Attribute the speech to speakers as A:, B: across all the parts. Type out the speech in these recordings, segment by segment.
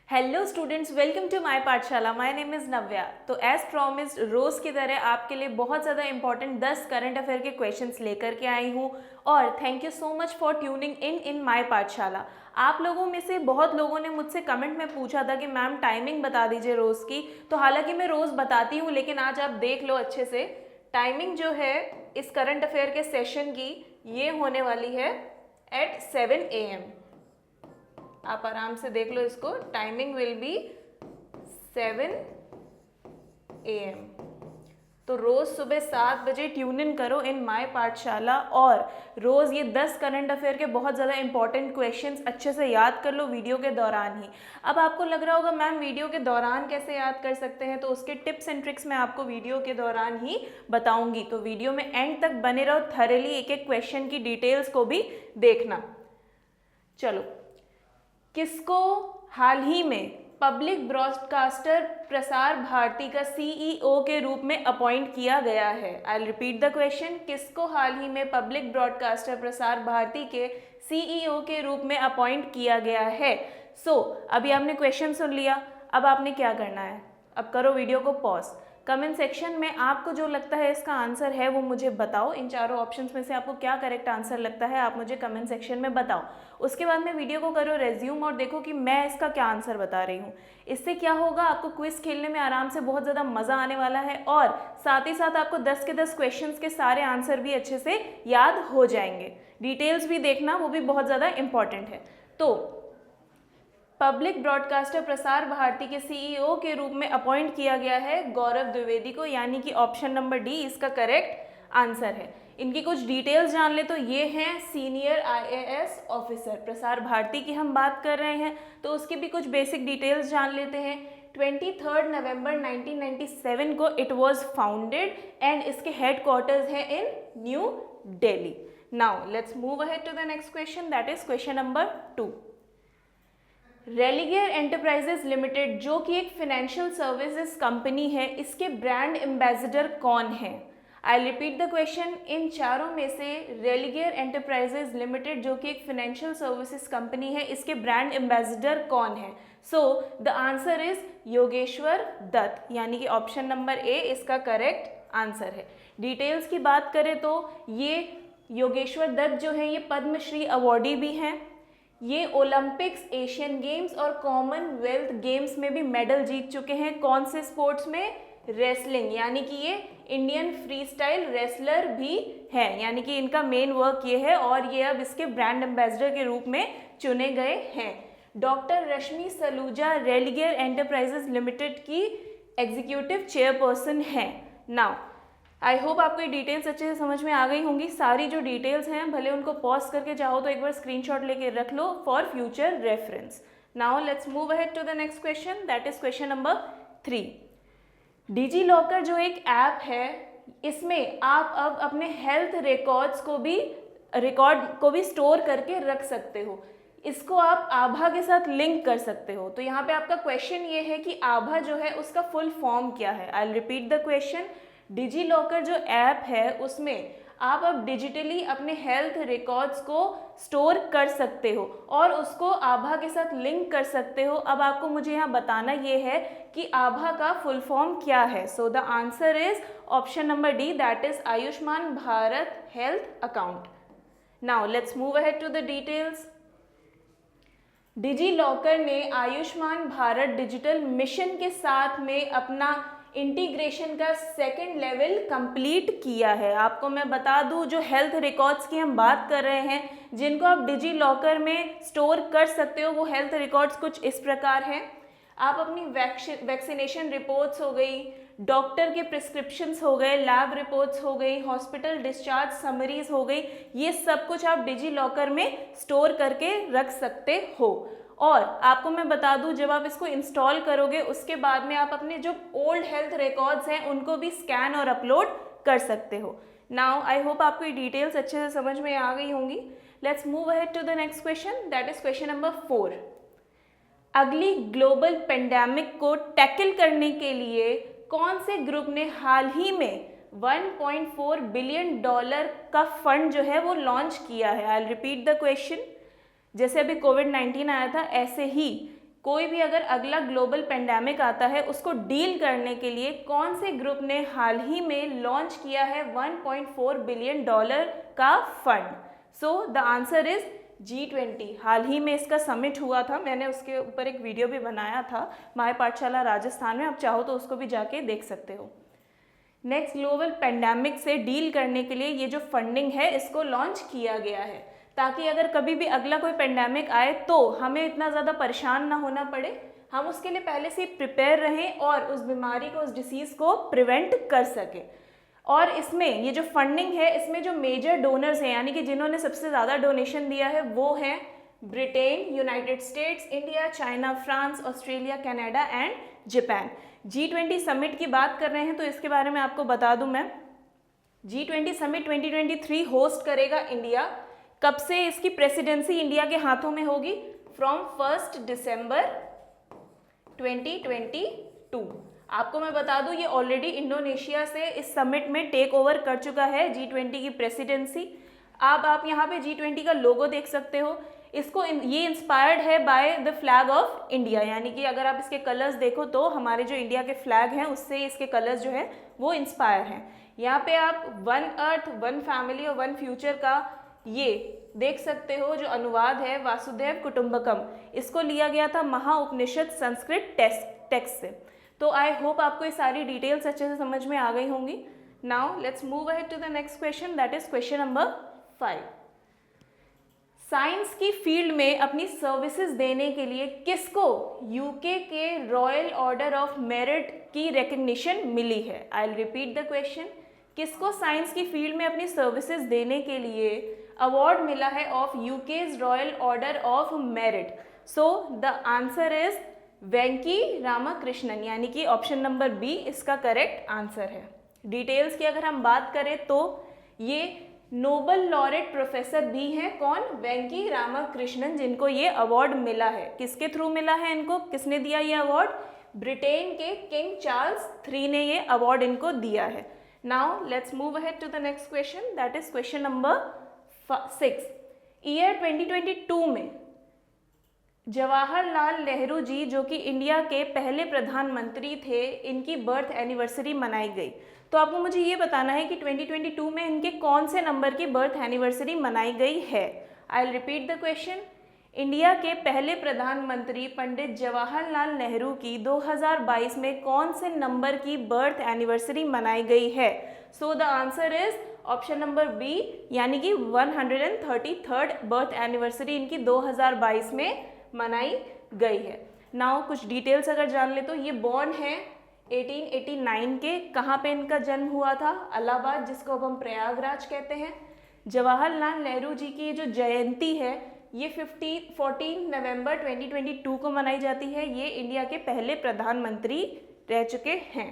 A: Hello students, welcome to my Pathshala. My name is Navya. तो as promised रोज़ की तरह आपके लिए बहुत ज़्यादा इंपॉर्टेंट 10 करंट अफेयर के क्वेश्चंस लेकर के आई हूँ। और thank you so much for tuning in my पाठशाला। आप लोगों में से बहुत लोगों ने मुझसे कमेंट में पूछा था कि मैम टाइमिंग बता दीजिए रोज़ की। तो हालांकि मैं रोज़ बताती हूँ, लेकिन आज आप देख लो अच्छे से। टाइमिंग जो है इस करंट अफेयर के सेशन की, ये होने वाली है एट 7 AM। आप आराम से देख लो इसको। Timing will be 7 AM। तो रोज़ सुबह 7 बजे ट्यून इन करो इन माय पाठशाला, और रोज़ ये 10 करंट अफेयर के बहुत ज़्यादा इंपॉर्टेंट क्वेश्चंस अच्छे से याद कर लो वीडियो के दौरान ही। अब आपको लग रहा होगा मैम वीडियो के दौरान कैसे याद कर सकते हैं, तो उसके टिप्स एंड ट्रिक्स मैं आपको वीडियो के दौरान ही बताऊंगी। तो वीडियो में एंड तक बने रहो, थरली एक एक क्वेश्चन की डिटेल्स को भी देखना। चलो, किसको हाल ही में पब्लिक ब्रॉडकास्टर प्रसार भारती का सीईओ के रूप में अपॉइंट किया गया है? I will repeat the question. किसको हाल ही में पब्लिक ब्रॉडकास्टर प्रसार भारती के सीईओ के रूप में अपॉइंट किया गया है? अभी आपने क्वेश्चन सुन लिया। अब आपने क्या करना है? अब करो वीडियो को पॉज। कमेंट सेक्शन में आपको जो लगता है इसका आंसर है वो मुझे बताओ। इन चारों ऑप्शंस में से आपको क्या करेक्ट आंसर लगता है आप मुझे कमेंट सेक्शन में बताओ। उसके बाद में वीडियो को करो रेज्यूम और देखो कि मैं इसका क्या आंसर बता रही हूँ। इससे क्या होगा, आपको क्विज खेलने में आराम से बहुत ज़्यादा मज़ा आने वाला है, और साथ ही साथ आपको 10 के 10 क्वेश्चंस के सारे आंसर भी अच्छे से याद हो जाएंगे। डिटेल्स भी देखना, वो भी बहुत ज़्यादा इंपॉर्टेंट है। तो पब्लिक ब्रॉडकास्टर प्रसार भारती के सीईओ के रूप में अपॉइंट किया गया है गौरव द्विवेदी को, यानी कि ऑप्शन नंबर डी इसका करेक्ट आंसर है। इनकी कुछ डिटेल्स जान ले तो ये हैं senior IAS officer. Prasar Bharati की हम बात कर रहे हैं तो उसकी भी कुछ बेसिक डिटेल्स जान लेते हैं। 23 नवंबर 1997 को इट वाज फाउंडेड एंड इसके हेड क्वार्टर्स हैं in New Delhi. Now let's move ahead to the next question, that is question number 2। Religare enterprises limited, जो कि एक फाइनेंशियल सर्विसेज कंपनी है, इसके ब्रांड एम्बेसडर कौन है? I repeat the question. इन चारों में से रेलिगेयर एंटरप्राइजेज लिमिटेड, जो कि एक फाइनेंशियल सर्विसेज कंपनी है, इसके ब्रांड एम्बेसडर कौन है? The answer is Yogeshwar Dutt, यानी कि ऑप्शन नंबर ए इसका करेक्ट आंसर है। डिटेल्स की बात करें तो ये योगेश्वर दत्त जो है ये पद्मश्री अवॉर्डी भी हैं। ये ओलंपिक्स, एशियन गेम्स और कॉमनवेल्थ गेम्स में भी मेडल जीत चुके हैं। कौन से स्पोर्ट्स में? रेसलिंग, यानी कि ये इंडियन फ्री स्टाइल रेसलर भी हैं, यानी कि इनका मेन वर्क ये है, और ये अब इसके ब्रांड एम्बेसडर के रूप में चुने गए हैं। डॉक्टर रश्मि सलूजा रेलिगेयर एंटरप्राइजेज लिमिटेड की एग्जीक्यूटिव चेयरपर्सन हैं। नाउ आई होप आपको ये डिटेल्स अच्छे से समझ में आ गई होंगी। सारी जो डिटेल्स हैं भले उनको पॉज करके चाहो तो एक बार स्क्रीनशॉट लेके रख लो for future reference. Now let's move ahead to the next question, that is question number 3। Digi locker जो एक ऐप है, इसमें आप अब अपने हेल्थ रिकॉर्ड को भी स्टोर करके रख सकते हो। इसको आप आभा के साथ लिंक कर सकते हो। तो यहाँ पे आपका क्वेश्चन ये है कि आभा जो है उसका फुल फॉर्म क्या है? I will repeat the question. Digi locker जो ऐप है उसमें आप अब डिजिटली अपने हेल्थ रिकॉर्ड्स को स्टोर कर सकते हो और उसको आभा के साथ लिंक कर सकते हो। अब आपको मुझे यहाँ बताना ये है कि आभा का फुल फॉर्म क्या है। The answer is option number D, that is Ayushman Bharat health account. Now let's move ahead to the details. DigiLocker ने आयुष्मान भारत डिजिटल मिशन के साथ में अपना इंटीग्रेशन का सेकेंड लेवल कंप्लीट किया है। आपको मैं बता दूं, जो हेल्थ रिकॉर्ड्स की हम बात कर रहे हैं जिनको आप डिजी लॉकर में स्टोर कर सकते हो, वो हेल्थ रिकॉर्ड्स कुछ इस प्रकार हैं। आप अपनी वैक्सीनेशन रिपोर्ट्स हो गई, डॉक्टर के प्रिस्क्रिप्शंस हो गए, लैब रिपोर्ट्स हो गई, हॉस्पिटल डिस्चार्ज समरीज हो गई, ये सब कुछ आप डिजी लॉकर में स्टोर करके रख सकते हो। और आपको मैं बता दूं, जब आप इसको इंस्टॉल करोगे उसके बाद में आप अपने जो ओल्ड हेल्थ रिकॉर्ड्स हैं उनको भी स्कैन और अपलोड कर सकते हो। नाउ आई होप आपको ये डिटेल्स अच्छे से समझ में आ गई होंगी। Let's move ahead to the next question, that is question number 4। अगली ग्लोबल पेंडेमिक को टैकल करने के लिए कौन से ग्रुप ने हाल ही में $1.4 बिलियन का फंड जो है वो लॉन्च किया है? I will repeat the question. जैसे अभी कोविड-19 आया था, ऐसे ही कोई भी अगर अगला ग्लोबल पेंडेमिक आता है उसको डील करने के लिए कौन से ग्रुप ने हाल ही में लॉन्च किया है $1.4 बिलियन का fund? So the answer is G20। हाल ही में इसका समिट हुआ था, मैंने उसके ऊपर एक वीडियो भी बनाया था माय पाठशाला राजस्थान में, आप चाहो तो उसको भी जाके देख सकते हो। नेक्स्ट, ग्लोबल पेंडेमिक से डील करने के लिए ये जो फंडिंग है इसको लॉन्च किया गया है ताकि अगर कभी भी अगला कोई पेंडेमिक आए तो हमें इतना ज़्यादा परेशान ना होना पड़े, हम उसके लिए पहले से प्रिपेयर रहें और उस बीमारी को, उस डिसीज़ को प्रिवेंट कर सकें। और इसमें ये जो फंडिंग है इसमें जो मेजर डोनर्स हैं यानी कि जिन्होंने सबसे ज़्यादा डोनेशन दिया है वो हैं Britain, United states, India, China, France, Australia, Canada and Japan. G20 summit की बात कर रहे हैं तो इसके बारे में आपको बता दूं मैं, G20 समिट 2023 होस्ट करेगा इंडिया। कब से इसकी प्रेसिडेंसी इंडिया के हाथों में होगी? फ्रॉम 1 दिसंबर 2022। आपको मैं बता दूं ये ऑलरेडी इंडोनेशिया से इस समिट में टेक ओवर कर चुका है G20 की प्रेसिडेंसी। अब आप यहाँ पे G20 का लोगो देख सकते हो, इसको ये इंस्पायर्ड है by the flag of India, यानी कि अगर आप इसके कलर्स देखो तो हमारे जो इंडिया के फ्लैग हैं उससे इसके कलर्स जो है वो इंस्पायर हैं। यहाँ पे आप वन अर्थ, वन फैमिली और वन फ्यूचर का ये देख सकते हो जो अनुवाद है वासुदेव कुटुंबकम, इसको लिया गया था महाउपनिषद संस्कृत टेक्स्ट से। तो आई होप आपको ये सारी डिटेल्स अच्छे से समझ में आ गई होंगी। Now let's move ahead to the next question, that is question number 5। Science की फील्ड में अपनी सर्विसेज देने के लिए किसको यूके के रॉयल ऑर्डर ऑफ मेरिट की रिकग्निशन मिली है? I will repeat the question, किसको साइंस की फील्ड में अपनी सर्विसेज देने के लिए अवार्ड मिला है of UK's royal order of merit? So the answer is Venki Ramakrishnan, यानी कि ऑप्शन नंबर बी इसका करेक्ट आंसर है। डिटेल्स की अगर हम बात करें तो ये नोबल लॉरेट प्रोफेसर भी हैं, कौन? वेंकी रामाकृष्णन, जिनको ये अवार्ड मिला है। किसके थ्रू मिला है इनको, किसने दिया ये अवार्ड? ब्रिटेन के किंग चार्ल्स III ने ये अवार्ड इनको दिया है। Now let's move ahead to the next question, that is question number 6। Year 2022 में जवाहरलाल नेहरू जी जो कि इंडिया के पहले प्रधानमंत्री थे, इनकी बर्थ एनिवर्सरी मनाई गई। तो आपको मुझे ये बताना है कि 2022 में इनके कौन से नंबर की बर्थ एनिवर्सरी मनाई गई है। I will repeat the question, India के पहले प्रधानमंत्री पंडित जवाहरलाल नेहरू की 2022 में कौन से नंबर की बर्थ एनिवर्सरी मनाई गई है? So the answer is option number B, यानी कि 133rd बर्थ एनिवर्सरी इनकी 2022 में मनाई गई है। नाउ कुछ डिटेल्स अगर जान ले तो ये बॉर्न है 1889 के, कहाँ पे इनका जन्म हुआ था? इलाहाबाद, जिसको अब हम प्रयागराज कहते हैं। जवाहरलाल नेहरू जी की जो जयंती है ये 14 नवंबर 2022 को मनाई जाती है। ये इंडिया के पहले प्रधानमंत्री रह चुके हैं।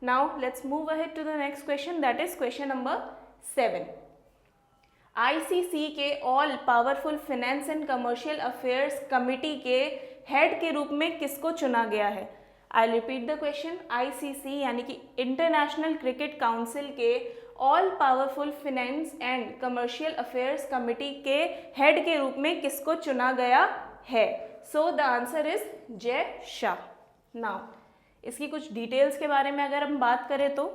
A: Now let's move ahead to the next question, that is question number 7। ICC के all powerful finance and commercial affairs committee के हेड के रूप में किसको चुना गया है? I repeat the question, ICC यानी कि इंटरनेशनल क्रिकेट काउंसिल के all powerful finance and commercial affairs committee के हेड के रूप में किसको चुना गया है? So the answer is Jay Shah. Now इसकी कुछ डिटेल्स के बारे में अगर हम बात करें तो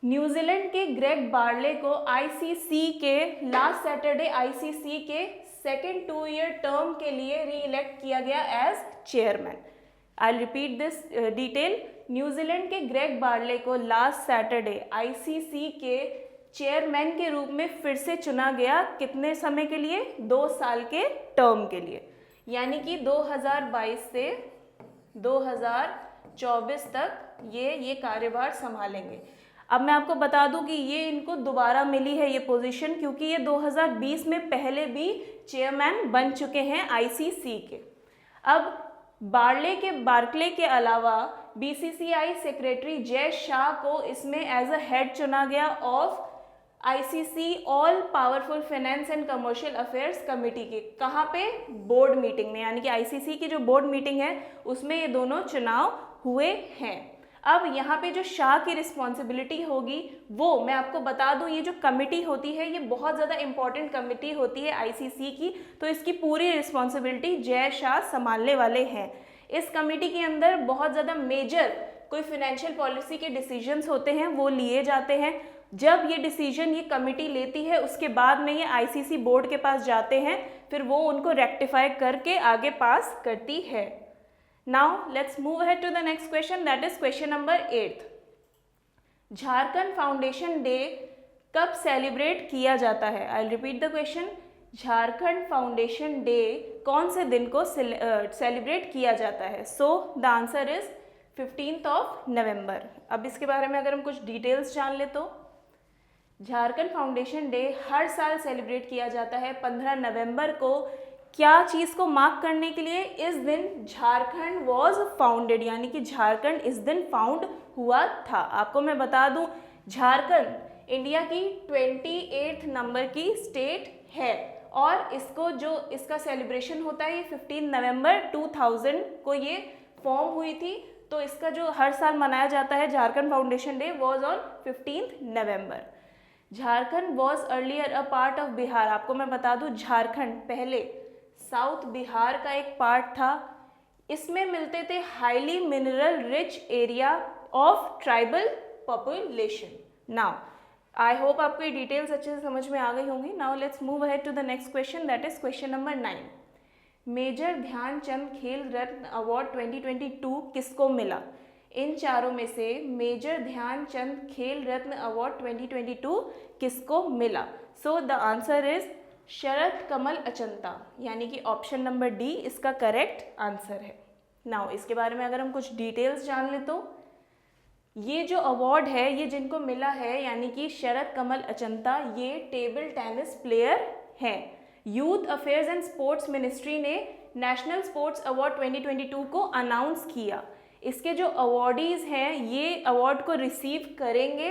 A: न्यूजीलैंड के ग्रेग बार्ले को ICC के लास्ट सैटरडे ICC के सेकेंड 2-year टर्म के लिए री इलेक्ट किया गया as chairman. I repeat this detail, New Zealand के ग्रेग बार्ले को लास्ट सैटरडे ICC के चेयरमैन के रूप में फिर से चुना गया। कितने समय के लिए? 2 साल के टर्म के लिए, यानी कि 2022 से 2024 तक ये कार्यभार संभालेंगे। अब मैं आपको बता दूं कि ये इनको दोबारा मिली है ये पोजीशन, क्योंकि ये 2020 में पहले भी चेयरमैन बन चुके हैं ICC के। अब बार्कले के अलावा BCCI सेक्रेटरी जय शाह को इसमें एज अ हेड चुना गया of ICC all powerful finance and commercial affairs committee के। कहाँ पे? बोर्ड मीटिंग में, यानी कि ICC की जो बोर्ड मीटिंग है उसमें ये दोनों चुनाव हुए हैं। अब यहाँ पे जो शाह की रिस्पॉन्सिबिलिटी होगी वो मैं आपको बता दूँ, ये जो कमिटी होती है ये बहुत ज़्यादा इंपॉर्टेंट कमिटी होती है आईसीसी की, तो इसकी पूरी रिस्पॉन्सिबिलिटी जय शाह संभालने वाले हैं। इस कमेटी के अंदर बहुत ज़्यादा मेजर कोई फाइनेंशियल पॉलिसी के डिसीजंस होते हैं वो लिए जाते हैं। जब ये डिसीजन ये कमेटी लेती है उसके बाद में ये आईसीसी बोर्ड के पास जाते हैं, फिर वो उनको रेक्टिफाई करके आगे पास करती है। Now let's move ahead to the next question, that is question number 8। Jharkhand foundation day कब सेलिब्रेट किया जाता है? I will repeat the question. Jharkhand foundation day कौन से दिन को सेलिब्रेट किया जाता है? So the answer is 15 November. अब इसके बारे में अगर हम कुछ डिटेल्स जान ले तो झारखंड फाउंडेशन डे हर साल सेलिब्रेट किया जाता है 15 नवंबर को। क्या चीज़ को मार्क करने के लिए? इस दिन झारखंड वॉज फाउंडेड, यानी कि झारखंड इस दिन फाउंड हुआ था। आपको मैं बता दूं झारखंड इंडिया की 28 नंबर की स्टेट है और इसको जो इसका सेलिब्रेशन होता है ये 15 नवंबर 2000 को ये फॉर्म हुई थी, तो इसका जो हर साल मनाया जाता है Jharkhand foundation day was on 15 November. Jharkhand was earlier a part of Bihar. आपको मैं बता दूं झारखंड पहले साउथ बिहार का एक पार्ट था। इसमें मिलते थे highly mineral rich area of tribal population. Now I hope आपको ये डिटेल्स अच्छे से समझ में आ गई होंगी। Now let's move ahead to the next question, that is question number 9। Major Dhyan Chand Khel Ratna award 2022 किसको मिला? इन चारों में से मेजर ध्यानचंद खेल रत्न अवार्ड 2022 किसको मिला? सो द आंसर इज शरद कमल अचंता, यानी कि ऑप्शन नंबर डी इसका करेक्ट आंसर है। नाउ इसके बारे में अगर हम कुछ डिटेल्स जान ले तो ये जो अवार्ड है ये जिनको मिला है यानी कि शरद कमल अचंता, ये टेबल टेनिस प्लेयर हैं। Youth affairs and sports ministry ने नेशनल स्पोर्ट्स अवार्ड 2022 को अनाउंस किया। इसके जो अवार्डीज़ हैं ये अवार्ड को रिसीव करेंगे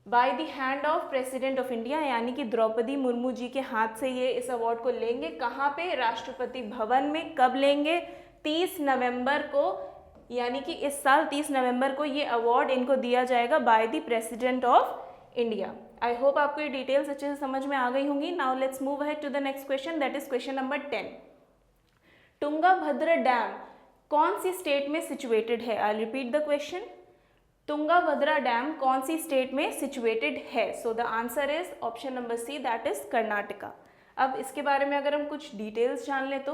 A: by the hand of president of India, यानी कि द्रौपदी मुर्मू जी के हाथ से ये इस अवार्ड को लेंगे। कहाँ पे? राष्ट्रपति भवन में। कब लेंगे? 30 नवंबर को, यानी कि इस साल 30 नवंबर को ये अवार्ड इनको दिया जाएगा by the president of India. I hope आपको ये डिटेल्स अच्छे से समझ में आ गई होंगी। Now let's move ahead to the next question, that is question number 10। Tungabhadra dam कौन सी स्टेट में सिचुएटेड है? I repeat the question. Tungabhadra dam कौन सी स्टेट में सिचुएटेड है? So the answer is option number C, that is Karnataka. अब इसके बारे में अगर हम कुछ डिटेल्स जान ले तो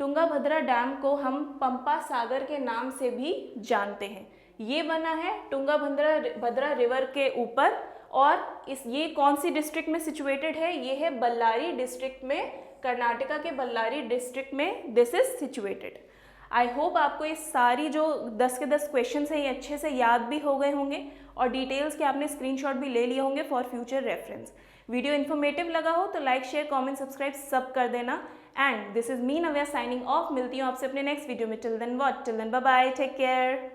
A: तुंगाभद्रा डैम को हम पंपा सागर के नाम से भी जानते हैं। ये बना है तुंगाभद्रा रिवर के ऊपर और ये कौन सी डिस्ट्रिक्ट में सिचुएटेड है? ये है बल्लारी डिस्ट्रिक्ट में, कर्नाटका के बल्लारी डिस्ट्रिक्ट में this is situated. I hope आपको ये सारी जो 10 के 10 क्वेश्चन है ये अच्छे से याद भी हो गए होंगे और डिटेल्स के आपने स्क्रीनशॉट भी ले लिए होंगे for future reference. Video informative लगा हो तो लाइक शेयर कमेंट सब्सक्राइब सब कर देना। And this is me Navya signing off. मिलती हूँ आपसे अपने नेक्स्ट वीडियो में। Till then what? Till then bye bye, take care.